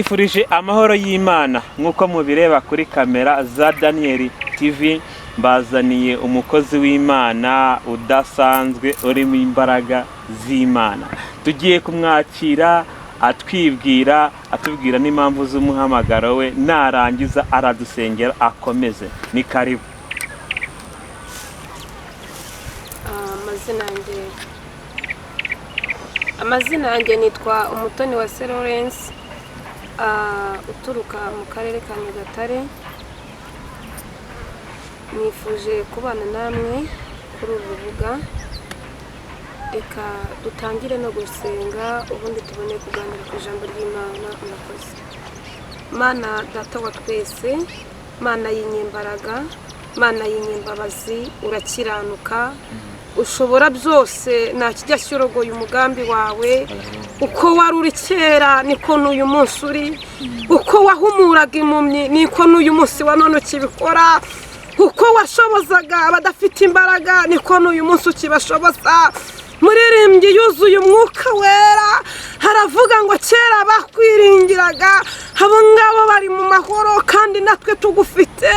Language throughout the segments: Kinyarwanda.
Ifurije amahoro y'Imana nk'uko mubireba kuri kamera za Daniel TV, mbazaniye umukozi w'Imana udasanzwe urimo imbaraga z'Imana. Tugiye kumwakira atubwira n'impamvu z'umuhamagaro we, narangiza aradusengera akomeze. Ni karibu. Amazina yanjye nitwa Umutoni wa Lawrence, uturuka mu karere ka Nyagatare. Nifuje kubana namwe kuri uru rubuga. Reka dutangire no gusenga ubundi tubone kuganira ku ijambo ry'Imana. Murakoze. Mana data wa twese, Mana y'inyembaraga, Mana y'inyembabazi, urakiranuka, ushobora byose, nta kijya cyorogoye umugambi wawe. Uko wari uri kera niko n'uyu munsi uri, uko wahumuraga impumyi niko n'uyu munsi wa none ukibikora, uko washobozaga abadafite imbaraga niko n'uyu munsi ukibashoboza. Muririmbyi yuzuye umwuka wera, haravuga ngo kera bakwiringiraga abo ngabo bari mu mahoro, kandi natwe tugufite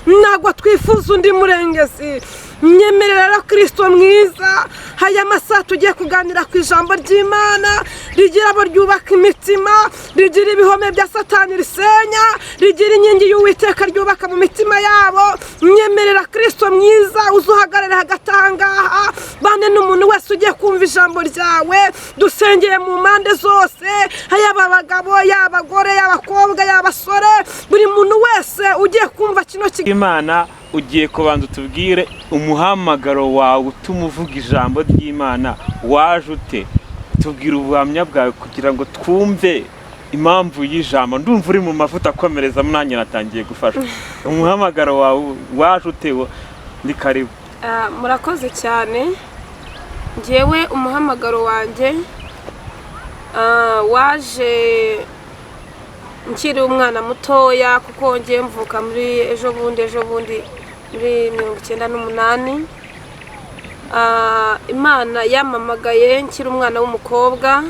ntabwo twifuza undi murengezi. Nyemerera Kristo mwiza, haya masaha tugiye kuganira ku ijambo ry'Imana, rigira abo ryubaka imitima, rigira ibihome bya Satani risenya, rigira inkingi y'Uwiteka ryubaka mu mitima yabo. Nyemerera Kristo mwiza uzuhagarara hagati aha ngaha, bane n'umuntu wese ugiye kumva ijambo ryawe. Dusengeye mu mpande zose, yaba abagabo, yaba abagore, yaba abakobwa, yaba abasore, buri muntu wese ugiye kumva kino Imana. Ugiye kubanza utubwire umuhamagaro wawe utuma uvuga ijambo ry'Imana waje ute? Tubwire ubuhamya bwawe kugira ngo twumve impamvu y'ijambo. Ndumva uri mu mavuta akomereza, mwanjye natangiye gufasha. Umuhamagaro wawe waje ute? Ni karibu. Murakoze cyane. Ngewe umuhamagaro wanjye waje nkiri umwana mutoya, kuko ngiye mvuka muri ejo bundi muri 1998. Imana yamamagaye nkiri umwana w'umukobwa,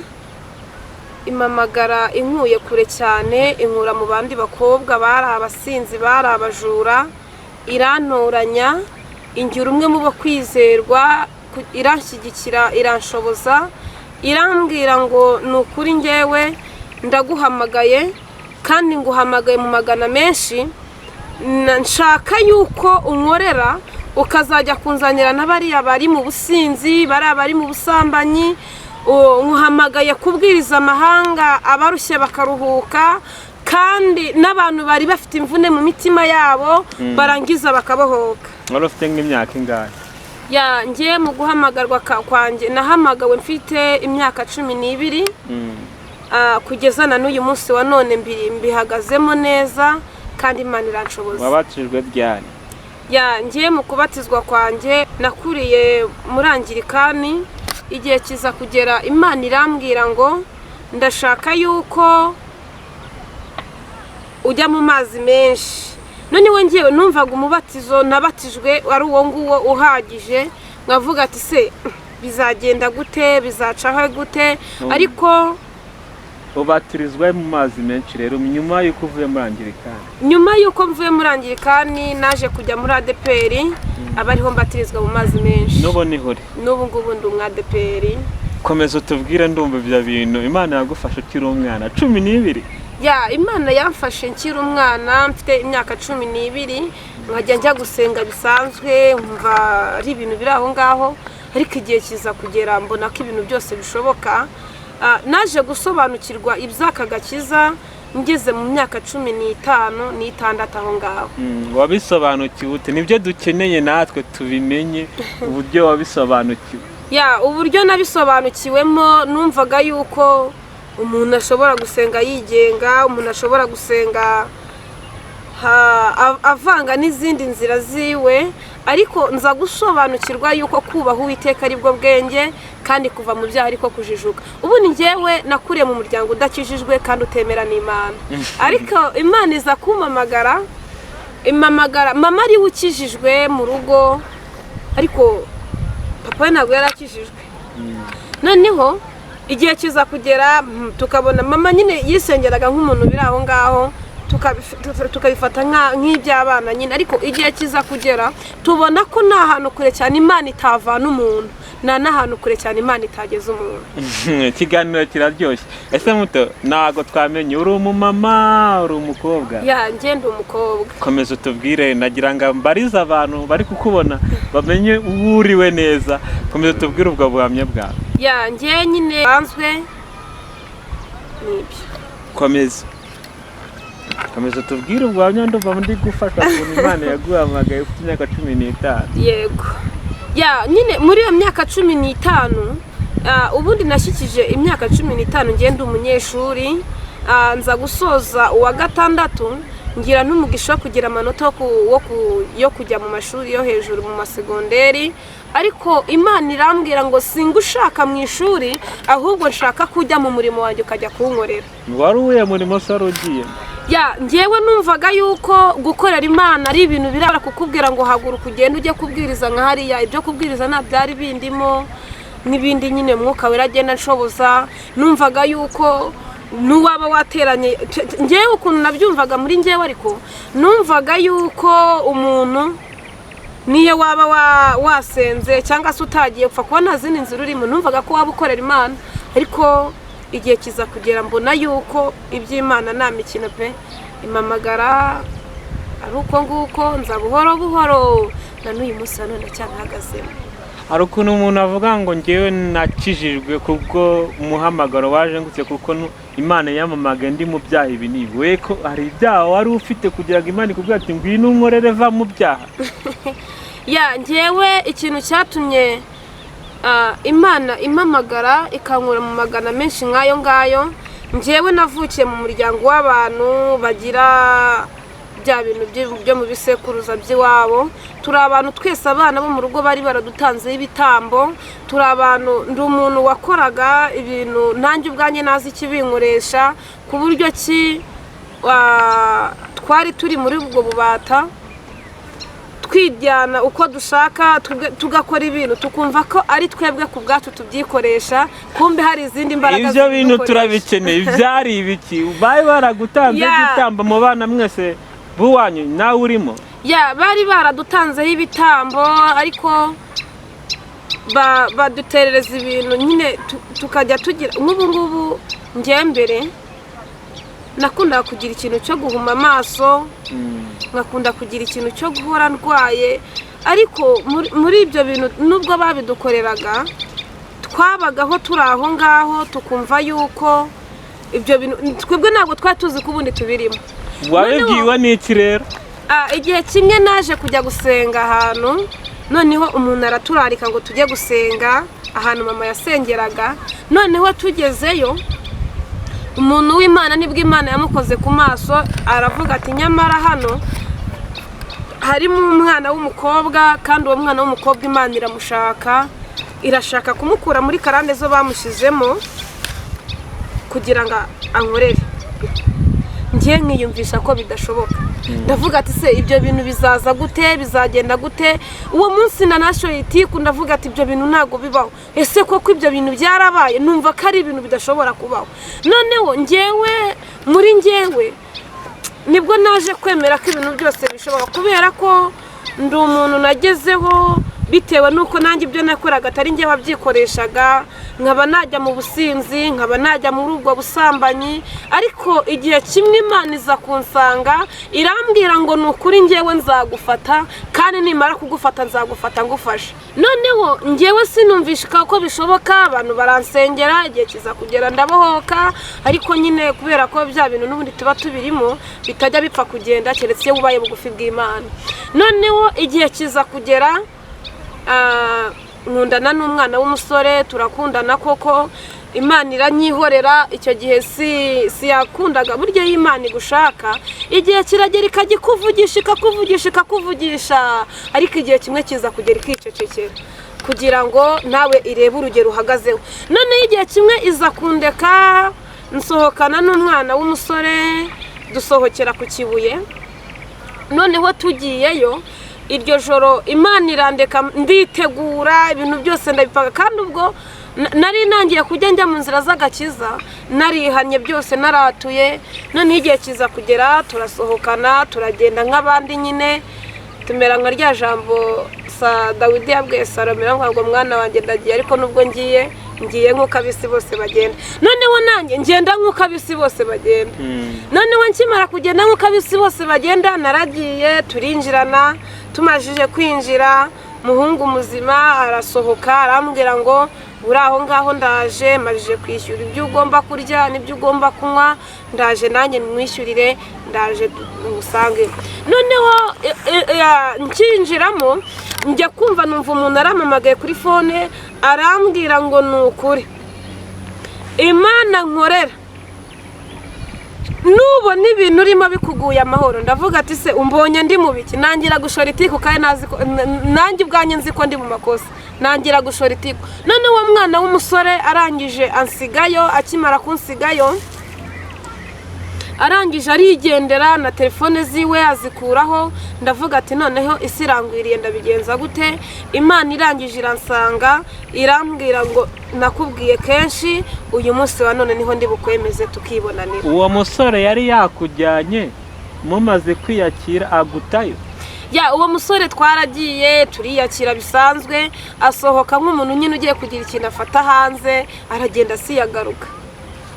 imamagara inkuye kure cyane, inkura mu bandi bakobwa bari abasinzi, bari abajura, irantoranya, ingira umwe mu bo kwizerwa, iranshyigikira, iranshoboza, irambwira ngo ni ukuri ngewe ndaguhamagaye, kandi nguhamagaye mu magana menshi. Nshaka yuko unkorera ukazajya kunzanira n'abariya bari mu businzi, bari mu busambanyi. Nkuhamagaye kubwiriza amahanga, abarushye bakaruhuka, kandi n'abantu bari bafite imvune mu mitima yabo barangiza bakabohoka. Wari ufite nk'imyaka ingahe? Ngiye mu guhamagarwa kwanjye nahamagawe mfite imyaka 12. Kugeza na n'uyu munsi wa none mbihagazemo neza, kandi Imana iranshoboza. Wabatijwe ryari? Ngiye mu kubatizwa kwanjye nakuriye muri Anglikani. Igihe kiza kugera, Imana irambwira ngo ndashaka yuko ujya mu mazi menshi. Noneho ngiye numvaga umubatizo nabatijwe ari uwo nguwo uhagije, ngavuga ati se bizagenda gute, bizacaho gute? Ariko ubatirizwa mu mazi menshi rero nyuma yuko uvuye muri Anglikani. Nyuma yuko mvuye muri Anglikani naje kujya muri ADPR, abariho mbatirizwa mu mazi menshi. N'ubu nihore? N'ubu ngubu ndi mu ADPR. Komeza utubwire, ndumva ibyo bintu Imana yagufasha ukiri umwana 12. Imana yamfashe nkiri umwana mfite imyaka 12, nkajya njya gusenga bisanzwe, nkumva ari ibintu biri aho ngaho. Ariko igihe kiza kugera mbona ko ibintu byose bishoboka. Naje gusobanukirwa iby'akagakiza ngeze mu myaka 15 aho ngaho. Wabisobanukiwe ute? Nibyo dukeneye natwe tubimenye, uburyo wabisobanukiwe. Uburyo nabisobanukiwemo, numvaga yuko umuntu ashobora gusenga yigenga, umuntu ashobora gusenga avanga n'izindi nzira ziwe, ariko nza gusobanukirwa yuko kubaha Uwiteka ari bwo bwenge, kandi kuva mu byaha ariko kujijuka. Ubu ni ngewe nakuriye mu muryango udakijijwe kandi utemera n'Imana, ariko Imana iza kumamagara, imamagara mama ari ukijijwe mu rugo, ariko papa ntabwo yarakijijwe. Noneho igihe kiza kugera tukabona mama nyine yisengeraga nk'umuntu biri aho ngaho tukabifata nk'iby'abana nyine, ariko igihe kiza kugera tubona ko nta hantu kure cyane Imana itavana umuntu, nta n'ahantu kure cyane Imana itageza umuntu. Ikiganiro kiraryoshye. Ese muto ntago twamenye uri umumama uri umukobwa? Ya njye ndi umukobwa. Komeza utubwire, nagira ngo mbarize abantu bari kukubona bamenye uwo uriwe neza. Komeza utubwire ubwo buhamya bwawe. Ya njye nyine banzwe nibyo. Komeza tubwire ubwanya ndumva ndi gufasha ukuntu Imana yaguhamagaye ufite imyaka 15. Yego. Ya nyine muri iyo myaka 15 ubundi nashyikije imyaka 15 ngende umunyeshuri, nza gusoza uwa gatandatu ngira n'umugisha wo kugira amanota yo kujya mu mashuri yo hejuru mu masegonderi, ariko Imana irambwira ngo singushaka mu ishuri ahubwo nshaka kujya mu murimo wanjye ukajya kunkorera. Wari uye murimo sarugiye? Ya njyewe numvaga yuko gukorera Imana ari ibintu birara kukubwira ngo haguruka ugende ujye kubwiriza nka hariya, ibyo kubwiriza nta byari bindimo n'ibindi nyine Mwuka Wera agenda nshoboza. Numvaga yuko n'uwaba wateranye njyewe ukuntu nabyumvaga muri njyewe, ariko numvaga yuko umuntu niyo waba wasenze cyangwa se utagiye upfa kuba nta zindi nzira urimo, numvaga ko waba ukorera Imana. Ariko igihe kiza kugera mbona yuko iby'Imana nta mikino pe, impamagara ari uko nguko nza buhoro buhoro na n'uyu munsi none cyanahagazemo. Hari ukuntu umuntu avuga ngo ngewe nakijijwe kubwo umuhamagaro waje ngutse kuko Imana yamamaga ndi mu byaha ibi nibi. We ko hari ibyaha wari ufite kugira ngo Imana ikubwira ati ngwino unkorere va mu byaha? Ya njyewe ikintu cyatumye Imana impamagara ikankura mu magana menshi nk'ayo ngayo, njyewe navukiye mu muryango w'abantu bagira bya bintu byo mu bisekuruza by'iwabo. Turi abantu twese abana bo mu rugo bari baradutanzeho ibitambo, turi abantu ndi umuntu wakoraga ibintu nanjye ubwanjye nazi ikibinkoresha, ku buryo ki twari turi muri ubwo bubata twijyana uko dushaka tugakora ibintu tukumva ko ari twebwe ku bwacu tubyikoresha, kumbe hari izindi mbaraga. Ibyo bintu turabikeneye. Byari ibiki? Bari baragutanze igitambo mu bana mwese buwanyu nawe urimo? Ya bari baradutanzeho ibitambo, ariko baduterereza ibintu nyine tukajya tugira nk'ubu ngubu. Njye mbere nakunda kugira ikintu cyo guhuma amaso, nkakunda kugira ikintu cyo guhora ndwaye, ariko muri ibyo bintu nubwo babidukoreraga twabagaho turi aho ngaho tukumva yuko ibyo bintu twebwe ntabwo twari tuzi ko ubundi tubirimo. Wabibwiwe n'iki rero? Igihe kimwe naje kujya gusenga ahantu, noneho umuntu araturarika ngo tujye gusenga ahantu mama yasengeraga. Noneho tugezeyo umuntu w'Imana nibwo Imana yamukoze ku maso, aravuga ati nyamara hano harimo umwana w'umukobwa, kandi uwo mwana w'umukobwa Imana iramushaka, irashaka kumukura muri karande zo bamushyizemo kugira ngo ankorere. Njye nkiyumvisha ko bidashoboka, ndavuga ati se ibyo bintu bizaza gute, bizagenda gute? Uwo munsi nanashoye itiku ndavuga ati ibyo bintu ntago bibaho. Ese koko ibyo bintu byarabaye? Numva ko ari ibintu bidashobora kubaho. Noneho njyewe muri njyewe nibwo naje kwemera ko ibintu byose bishoboka, kubera ko ndi umuntu nagezeho bitewe nuko nanjye ibyo nakoraga atari njye wabyikoreshaga, nkaba najya mu businzi, nkaba najya muri ubwo busambanyi. Ariko igihe kimwe Imana iza kunsanga irambwira ngo nukuri njyewe nzagufata, kandi nimara kugufata nzagufata ngufasha. Noneho njyewe sinumvishika ko bishoboka, abantu baransengera, igihe kiza kugera ndabohoka, ariko nyine kubera ko bya bintu n'ubundi tuba tubirimo bitajya bipfa kugenda keretse iyo ubaye bugufi bw'Imana. Noneho igihe kiza kugera nkundana n'umwana w'umusore, turakundana koko, Imana iranyihorera. Icyo gihe si yakundaga burya y'Imana igushaka, igihe kiragera ikakuvugisha, ariko igihe kimwe kiza kugera ikicecekera kugira ngo nawe irebe urugero uhagazeho. Noneho igihe kimwe iza kundeka, nsohokana n'umwana w'umusore, dusohokera ku Kibuye. Noneho tugiyeyo iryo joro Imana irandeka, nditegura ibintu byose ndabipanga, kandi ubwo nari nangiye kujya njya mu nzira z'agakiza, narihanye byose naratuye, noneho igihe kiza kugera turasohokana turagenda nk'abandi nyine, tumera nka rya jambo Dawidi yabwiye Salomo ngo mwana wanjye ndagiye, ariko nubwo ngiye nk'uko ab'isi bose bagenda. Noneho nanjye ngenda nk'uko ab'isi bose bagenda. Noneho nkimara kugenda nk'uko ab'isi bose bagenda, naragiye turinjirana, tumajije kwinjira muhungu muzima arasohoka arambwira ngo uri aho ngaho ndaje, majije kwishyura ibyo ugomba kurya n'ibyo ugomba kunywa, ndaje nanjye nimwishyurire, ndaje musange. Noneho nkinjiramo njya kumva numva umuntu arampamagaye kuri fone arambwira ngo ni ukuri Imana nkorera nubona ibintu urimo bikuguye amahoro. Ndavuga ati se umbonye ndi mu biki? Nangira gushora itiku kandi nanjye ubwanjye nzi ko ndi mu makosa, nangira gushora itiku. None uwo mwana w'umusore arangije ansigayo, akimara kunsigayo arangije arigendera na telefone ziwe azikuraho. Ndavuga ati noneho isi irangwiriye ndabigenza gute? Imana irangije iransanga irambwira ngo nakubwiye kenshi, uyu munsi wa none niho ndi bukwemeze tukibonanira. Uwo musore yari yakujyanye mumaze kwiyakira agutayo? Uwo musore twaragiye turiyakira bisanzwe, asohoka nk'umuntu nyine ugiye kugira ikintu afata hanze, aragenda asiyagaruka.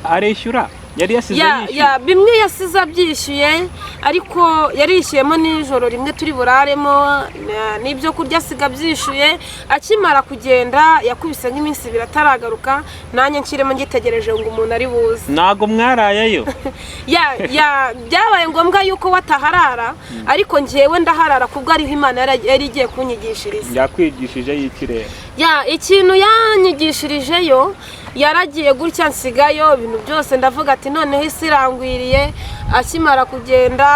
Arishyura? Yari yasize yishyuye? Bimwe yasize abyishyuye, ariko yarishyuyemo nijoro rimwe turi buraremo, n'ibyo kurya asiga byishyuye. Akimara kugenda yakubise nk'iminsi 2 ataragaruka, nanjye nkiremo ngitegereje ngo umuntu ari buze. Ntago mwarayeyo? Byabaye ngombwa yuko wataharara, ariko njyewe ndaharara kubwo ariho Imana yari igiye kunyigishiriza. Yakwigishije y'ikirere? Ikintu yanyigishirijeyo, yaragiye gutya nsigayo ibintu byose. Ndavuga ati noneho isi irangwiriye. Akimara kugenda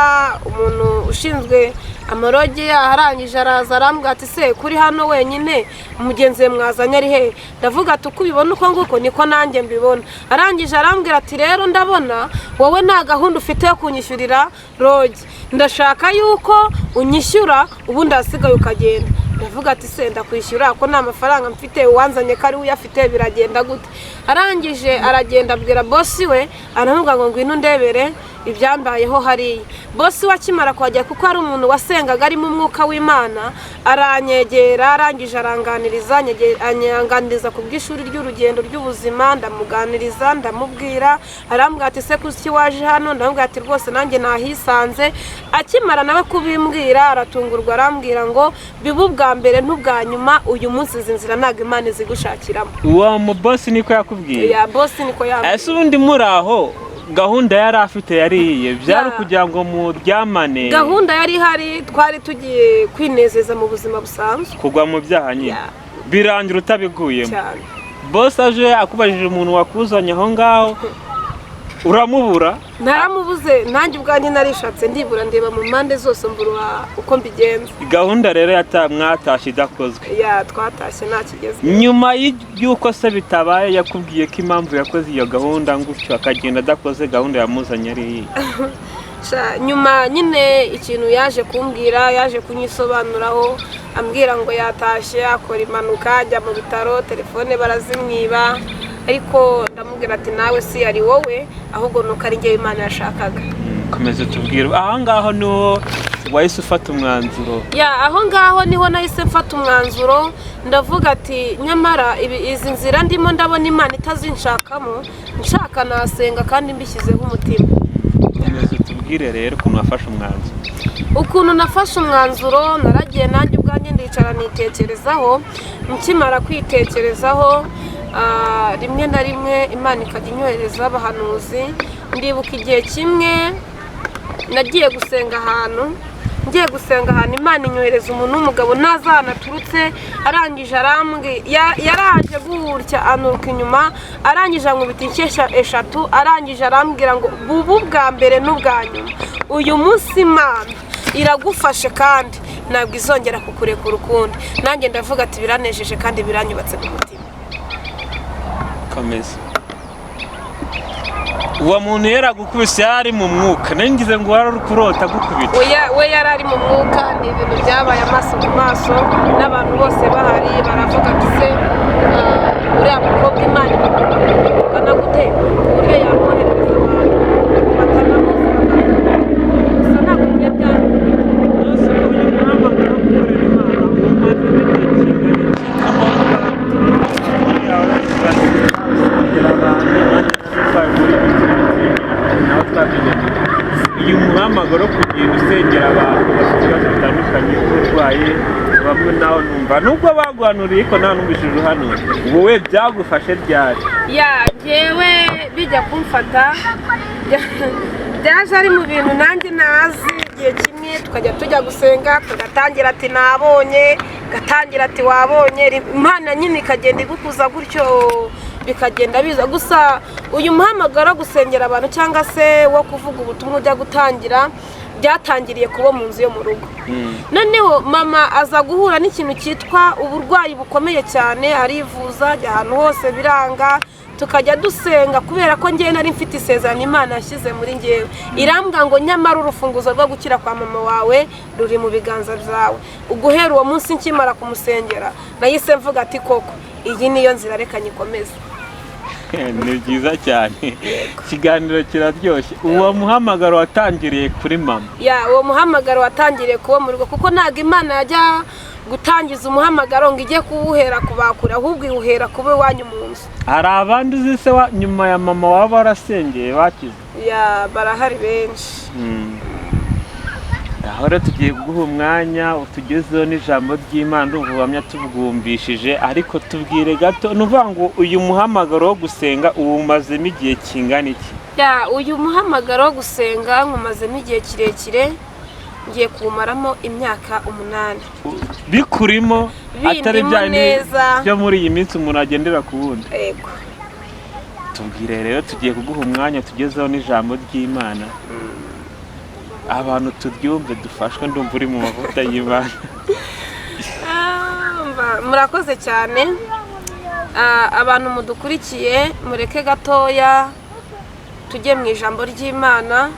umuntu ushinzwe amaroge arangije araza arambwira ati se kuri hano wenyine, umugenzi mwazanye ari he? Ndavuga ati uko ubibona uko nguko niko nanjye mbibona. Arangije arambwira ati rero ndabona wowe nta gahunda ufite yo kunyishyurira roge, ndashaka yuko unyishyura ubundi hasigaye ukagenda. Ndavuga ati se ndakwishyura ko nta mafaranga mfite, uwanzanye ko ari uyafite, biragenda gute? Arangije aragenda abwira bosi we, aravuga ngo ngwino ndebere ibyambayeho hariya. Bosi we akimara kuhagera, kuko ari umuntu wasengaga ari mu mwuka w'Imana, aranyegera arangije anyanganiriza ku bw'ishuri ry'urugendo ry'ubuzima. Ndamuganiriza ndamubwira, arambwira ati se kuki waje hano? Ndamubwira ati rwose nanjye nahisanze. Akimara nawe kubimbwira aratungurwa, arambwira ngo bibu bwa mbere n'ubwa nyuma, uyu munsi izi nzira ntabwo Imana izigushakiramo. Uwo mu bosi niko yakubwiye? Bosi niko yambwiye. Ese ubundi muri aho gahunda yari afite yariye? Byari kugira ngo muryamane? Gahunda yari ihari, twari tugiye kwinezeza mu buzima busanzwe, kugwa mu byaha nyine. Birangira utabiguyemo cyane. Bosi aje akubajije umuntu wakuzanye aho ngaho, uramubura? Naramubuze, nanjye ubwanjye narishatse ndibura, ndeba mu mpande zose mbura uko mbigenza. Gahunda rero mwatashye idakozwe? Twatashye nta kigeze. Nyuma y'uko se bitabaye, yakubwiye ko impamvu yakoze iyo gahunda gutyo akagenda adakoze gahunda yamuzanye ari iyi? Nyuma nyine ikintu yaje kumbwira, yaje kunyisobanuraho, ambwira ngo yatashye akora impanuka ajya mu bitaro, telefone barazimwiba. Ariko ndamubwira ati nawe si yari wowe, ahubwo nuko ari njye Imana yashakaga. Komeza tubwire, aho ngaho niho wahise ufata umwanzuro? Aho ngaho niho nahise mfata umwanzuro. Ndavuga ati nyamara izi nzira ndimo ndabona Imana itazinshakamo, nshaka nasenga kandi mbishyizeho umutima. Komeza tubwire rero ukuntu wafashe umwanzuro. Ukuntu nafashe umwanzuro, naragiye nanjye ubwanjye ndicara nitekerezaho. Nkimara kwitekerezaho, rimwe na rimwe Imana ikajya inyohereza abahanuzi. Ndibuka igihe kimwe nagiye gusenga ahantu, Imana inyohereza umuntu w'umugabo ntazi ahantu aturutse. Arangije yaraje gutya anuruka inyuma, arangije ankubita inshyi 3. Arangije arambwira ngo bubu bwa mbere n'ubwa nyuma, uyu munsi Imana iragufashe kandi ntabwo izongera kukurekura ukundi. Nanjye ndavuga ati biranejeje kandi biranyubatse ku mutima. Komeza. Uwo muntu yaragukubise yari mu mwuka? Nangize ngo wari kurota gukubita. We yari ari mu mwuka, ni ibintu byabaye amaso ku maso, n'abantu bose bahari baravuga ati se uriya mukobwa Imana ikana gute ku buryo yamwoherereza abantu batanamuzi gusa ntabwo byari Ese uyu muhamagaro wo gukorera Imana umaze n'igihe kingana iki? Aho yawe gusengera abantu nanjye twari muri nawe twategetse uyu muhamagaro wo kugenda usengera abantu bafite ibibazo bitandukanye by'uburwayi bamwe nawe numva nubwo baguhanuriye ko nta numvise uruhanura wowe byagufashe ryari? njyewe bijya kumfata byaje ari mu bintu nanjye nazi igihe kimwe tukajya tujya gusenga tugatangira ati nabonye, gatangira ati wabonye, Imana nyine ikagenda igukuza gutyo bikagenda biza. Gusa uyu muhamagaro gusengera abantu cyangwa se wo kuvuga ubutumwa ujya gutangira byatangiriye kuba mu nzu yo mu rugo. Noneho mama aza guhura n'ikintu cyitwa uburwayi bukomeye cyane, arivuza ajya ahantu hose biranga, tukajya dusenga kubera ko njyewe nari mfite isezerano Imana yashyize muri njyewe, irambwa ngo nyamara urufunguzo rwo gukira kwa mama wawe ruri mu biganza byawe. Uguhera uwo munsi nkimara kumusengera nahise mvuga ati koko iyi niyo nzira, reka nyikomeze. Ni byiza cyane, ikiganiro kiraryoshye. Uwo muhamagaro watangiriye kuri mama? Uwo muhamagaro watangiriye kuba mu rugo, kuko ntabwo Imana yajya gutangiza umuhamagaro ngo ijye kuwuhera kubakura, ahubwo iwuhera kuba iwanyu mu nzu. Hari abandi uzi se nyuma ya mama waba warasengeye bakize? Barahari benshi. Aho rero tugiye guha umwanya utugezeho n'ijambo ry'Imana ubuhamya tubwumvishije, ariko tubwire gato nuvuga ngo uyu muhamagaro wo gusenga uwumazemo igihe kingana iki? Uyu muhamagaro wo gusenga nkumazemo igihe kirekire, ngiye kuwumaramo imyaka 8. Bikurimo atari neza byo muri iyi minsi umuntu agendera ku wundi? Yego. Tubwire rero tugiye kuguha umwanya tugezeho n'ijambo ry'Imana, abantu turyumve dufashwe, ndumva uri mu mavuta y'Imana. Murakoze cyane abantu mudukurikiye, mureke gatoya tujye mu ijambo ry'Imana.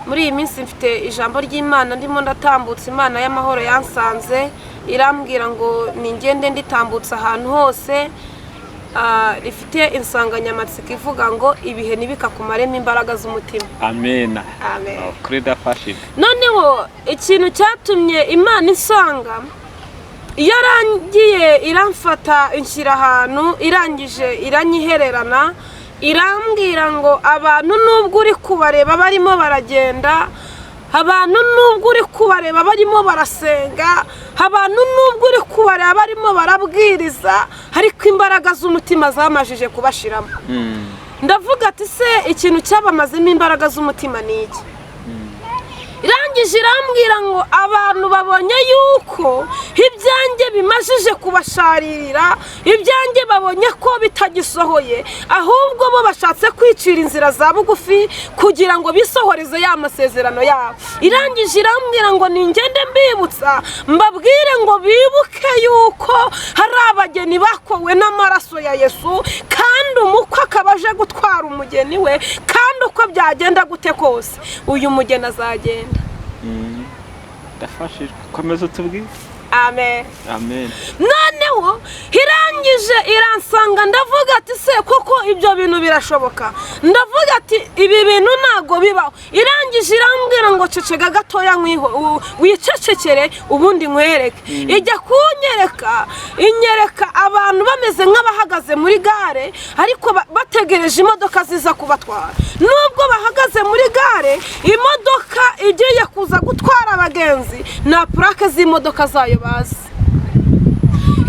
Muri iyi minsi mfite ijambo ry'Imana ndimo ndatambutsa, Imana y'amahoro yansanze irambwira ngo ningende nditambutsa ahantu hose, rifite insanganyamatsiko ivuga ngo ibihe ntibikakumaremo imbaraga z'umutima. Amen. Amen. Kuri dafashije. Noneho ikintu cyatumye Imana isanga, yarangiye iramfata inshyira ahantu, irangije iranyihererana, irambwira ngo abantu nubwo uri kubareba barimo baragenda, abantu nubwo uri kubareba barimo barasenga, abantu nubwo uri kubareba barimo barabwiriza, ariko imbaraga z'umutima zamajije kubashiramo. Ndavuga ati se ikintu cyabamazemo imbaraga z'umutima ni iki? Irangije irambwira ngo abantu babonye yuko ibyanjye bimajije kubasharirira, ibyanjye babonye ko bitagisohoye, ahubwo bo bashatse kwicira inzira za bugufi kugira ngo bisohoreze ya masezerano yabo. Irangije irambwira ngo ningende mbibutsa, mbabwire ngo bibuke yuko hari abageni bakowe n'amaraso ya Yesu, kandi umukwe akaba aje gutwara umugeni we, kandi uko byagenda gute kose uyu mugeni azagenda. Dafashije, komeza utubwire. Amen. Amen. Noneho irangije iransanga, ndavuga ati se koko ibyo bintu birashoboka? Ndavuga ati ibi bintu ntago bibaho. Irangije irambwira ngo ceceka gatoya nkwiho, wicecekere ubundi nkwereke. Ijya inyereka abantu bameze nk'abahagaze muri gare, ariko bategereje imodoka ziza kubatwara. Nubwo bahagaze muri gare, imodoka igiye kuza gutwara abagenzi na plaque z'imodoka zayo bazi.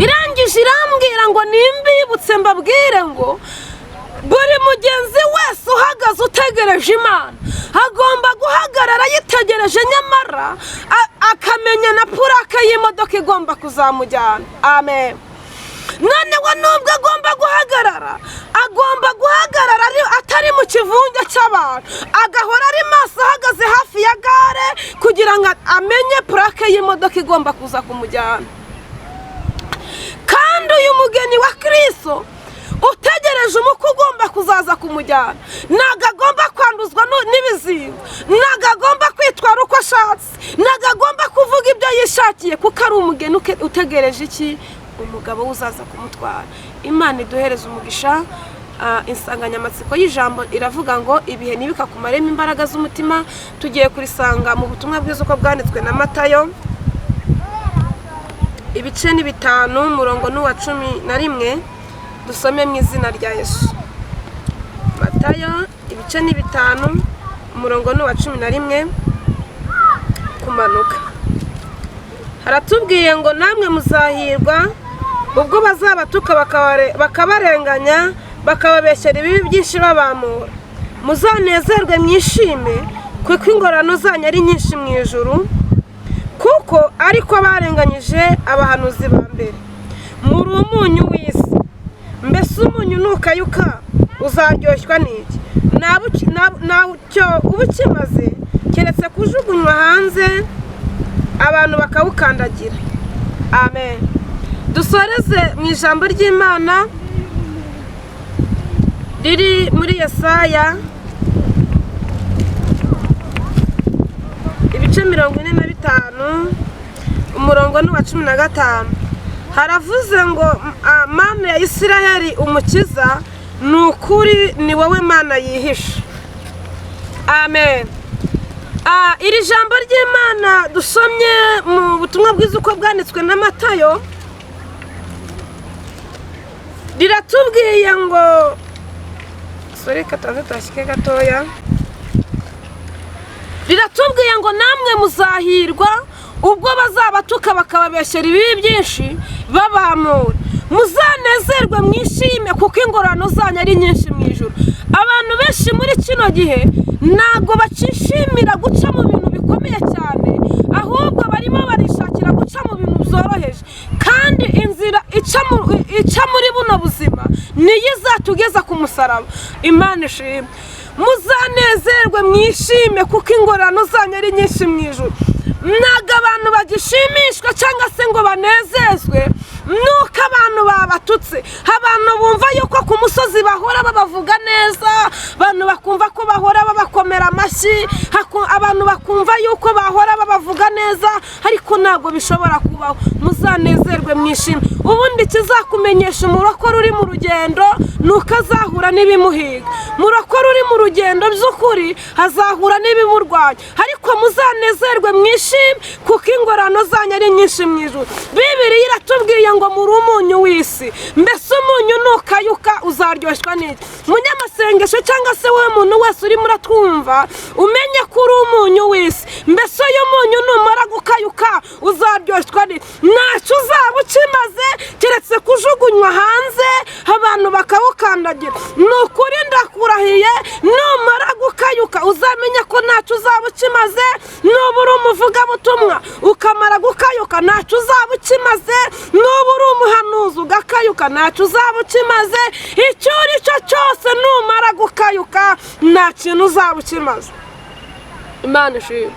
Irangije irambwira ngo nimbibutse mbabwire ngo buri mugenzi wese uhagaze utegereje Imana agomba guhagarara yitegereje, nyamara akamenya na plaque y'imodoka igomba kuzamujyana. Amen. Noneho nubwo agomba guhagarara atari mu kivunge cy'abantu, agahora ari maso ahagaze hafi ya gare kugira ngo amenye plaque y'imodoka igomba kuza kumujyana. Kandi uyu mugeni wa Kristo utegereje umukwe ugomba kuzaza kumujyana. Ntago agomba kwanduzwa n'ibizinga, ntago agomba kwitwara uko ashatse, ntago agomba kuvuga ibyo yishakiye, kuko ari umugeni utegereje iki? Umugabo uzaza kumutwara. Imana iduhereze umugisha. Insanganyamatsiko y'ijambo iravuga ngo ibihe ntibikakumaremo imbaraga z'umutima. Tugiye kurisanga mu butumwa bwiza uko bwanditswe na Matayo, ibice ni 5 umurongo n'uwa 11. Dusome mu izina rya Yesu. Matayo ibice ni 5 umurongo n'uwa 11 kumanuka. Haratubwiye ngo namwe muzahirwa ubwo bazabatuka bakabarenganya, bakababeshyera ibibi byinshi babamura. Muzanezerwe mwishime, kuko ingororano zanyu ari nyinshi mu ijuru, kuko ariko barenganyije abahanuzi ba mbere. Muri umunyu w'isi, mbese umunyu nukayuka uzaryoshwa n'iki? Ntacyo uba ukimaze keretse kujugunywa hanze abantu bakawukandagira. Amen. Dusoreze mu ijambo ry'Imana riri muri Yesaya ibice 45 umurongo n'uwa 15. Haravuze ngo Mana ya Isiraheli umukiza nukuri ni wowe Mana yihisha. Amen. Iri jambo ry'Imana dusomye mu butumwa bwiza uko bwanditswe na Matayo riratubwiye ngo riratubwiye ngo namwe muzahirwa ubwo bazabatuka bakababeshyera ibibi byinshi babamura. Muzanezerwe mwishime, kuko ingororano zanyu ari nyinshi mu ijuru. Abantu benshi muri kino gihe ntago bacishimira guca mu bintu bikomeye cyane, ahubwo barimo barishakira guca mu bintu byoroheje, kandi inzira ica muri buno buzima niyo izatugeza ku musaraba. Imana ishimwe. Muzanezerwe mwishime, kuko ingororano zanyu ari nyinshi mu ijuru. Ntago abantu bagishimishwa cyangwa se ngo banezezwe nuko abantu babatutse. Abantu bumva yuko ku musozi bahora babavuga neza, abantu bakumva ko bahora babakomera amashyi, abantu bakumva yuko bahora babavuga neza, ariko ntabwo bishobora kubaho. Muzanezerwe mwishime. Ubundi kizakumenyesha umurokore uri mu rugendo nuko azahura n'ibimuhiga. Murokore uri mu rugendo by'ukuri azahura n'ibimurwanya, ariko muzanezerwe mwishime, kuko ingororano zanyu ari nyinshi mu ijuru. Bibiliya iratubwiye ngo muri umunyu w'isi, mbese umunyu nukayuka uzaryoshwa n'iki? Munyamasengesho cyangwa se wowe muntu wese urimo uratwumva, umenye ko uri umunyu w'isi. Mbese uyu munyu numara gukayuka uzaryoshwa n'iki? Ntacyo uzaba ukimaze keretse kujugunywa hanze abantu bakawukandagira. Nukuri ndakurahiye, numara gukayuka uzamenye ko ntacyo uzaba ukimaze. Nubura umuvugabutumwa ukamara gukayuka ntacyo uzaba ukimaze. Nubura umuhanuzi ugakayuka ntacyo uzaba ukimaze. Icyo uri cyo cyose numara gukayuka nta kintu uzaba ukimaze. Imana ishimwe.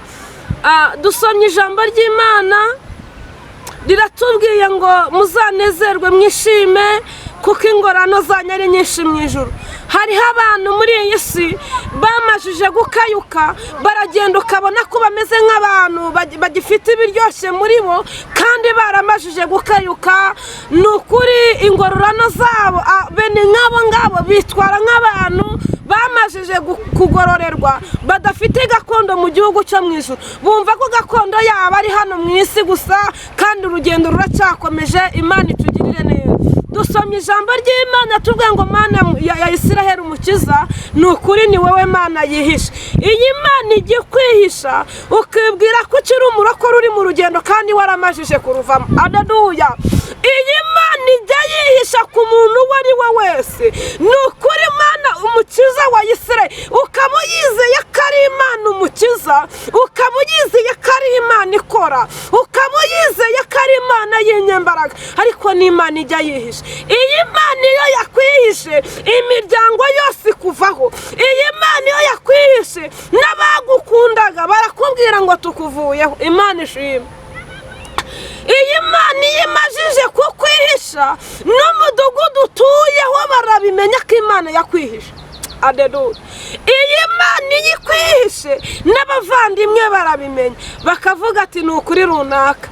Dusomye ijambo ry'Imana riratubwiye ngo muzanezerwe mwishime, kuko ingororano zanyu ari nyinshi mu ijuru. Hariho abantu muri iyi si bamajije gukayuka, baragenda ukabona ko bameze nk'abantu bagifite ibiryoshye muri bo, kandi baramajije gukayuka. Ni ukuri ingororano zabo bene nk'abo ngabo bitwara nk'abantu bamajije kugororerwa, badafite gakondo mu gihugu cyo mu ijuru. Bumva ko gakondo yabo ari hano mu isi gusa, kandi urugendo ruracyakomeje. Imana itugirire neza. Dusomye ijambo ry'Imana tuvuga ngo Mana ya Isiraheli umukiza ni ukuri ni wowe Mana yihisha. Iyi Mana igiye kwihisha ukibwira ko ukiri umurokore uri mu rugendo kandi waramajije kuruvamo. Haleluya. Iyi Mana ijya yihisha ku muntu uwo ari we wese. Ni ukuri Mana umukiza wa Isiraheli, ukaba uyizeye ko ari Imana umukiza, ukaba uyizeye ko ari Imana ikora, ukaba uyizeye ko ari Imana y'inyembaraga, ariko ni Imana ijya yihisha. Iyi Mana iyo yakwihishe imiryango yose ikuvaho. Iyi Mana iyo yakwihishe n'abagukundaga barakubwira ngo tukuvuyeho. Imana ishimwe. Iyi Mana iyo imajije kukwihisha ububasha n'umudugudu utuyeho barabimenya ko imana yakwihishe. Aleluya. Iyi Mana iyo ikwihishe n'abavandimwe barabimenya bakavuga ati ni ukuri runaka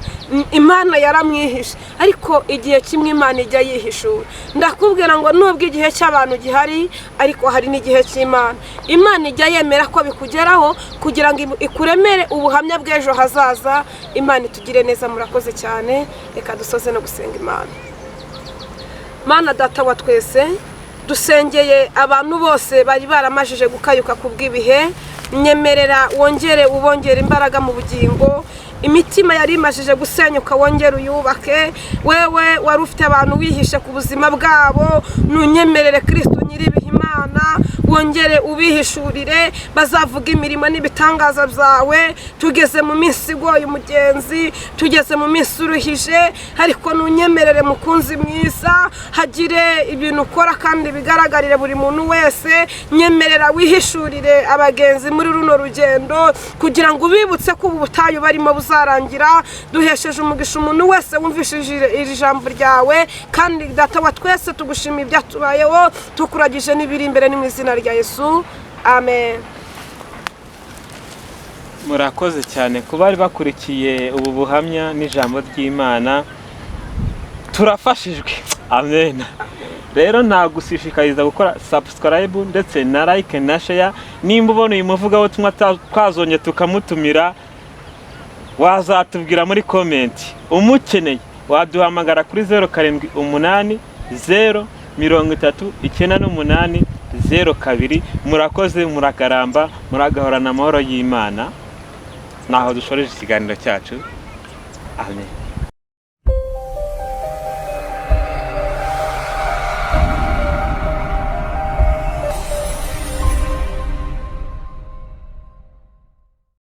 Imana yaramwihishe, ariko igihe kimwe Imana ijya yihishura. Ndakubwira ngo nubwo igihe cy'abantu gihari, ariko hari n'igihe cy'Imana. Imana ijya yemera ko bikugeraho kugira ngo ikuremere ubuhamya bw'ejo hazaza. Imana itugire neza, murakoze cyane. Reka dusoze no gusenga Imana. Mana data wa twese, dusengeye abantu bose bari baramajije gukayuka kubw'ibihe, nyemerera wongere ubongera imbaraga mu bugingo. Imitima yari imajije gusenyuka wongere uyubake. Wewe wari ufite abantu wihishe ku buzima bwabo, nunyemerere Kristo nyiribihe Imana wongere ubihishurire, bazavuga imirimo n'ibitangaza byawe. Tugeze mu minsi igoye umugenzi, tugeze mu minsi uruhije, ariko nunyemerere mukunzi mwiza, hagire ibintu ukora kandi bigaragarire buri muntu wese. Nyemerera wihishurire abagenzi muri runo rugendo, kugira ngo ubibutse ko ubu butayu barimo buzarangira. Duhesheje umugisha umuntu wese wumvishije iri jambo ryawe, kandi data wa twese tugushimiye ibyatubayeho, tukuragije n'ibiri imbere mu izina rya Yesu, amen. Murakoze cyane ku bari bakurikiye ubu buhamya n'ijambo ry'Imana, turafashijwe, amen. Rero nagushishikariza gukora subscribe ndetse na like na share. Nimba ubona uyu muvugabutumwa twazonye tukamutumira, wazatubwira muri comment. Umukeneye waduhamagara kuri 078 0399802. Murakoze, murakaramba, muragahorana amahoro y'Imana. Naho dushoreje ikiganiro cyacu, amen.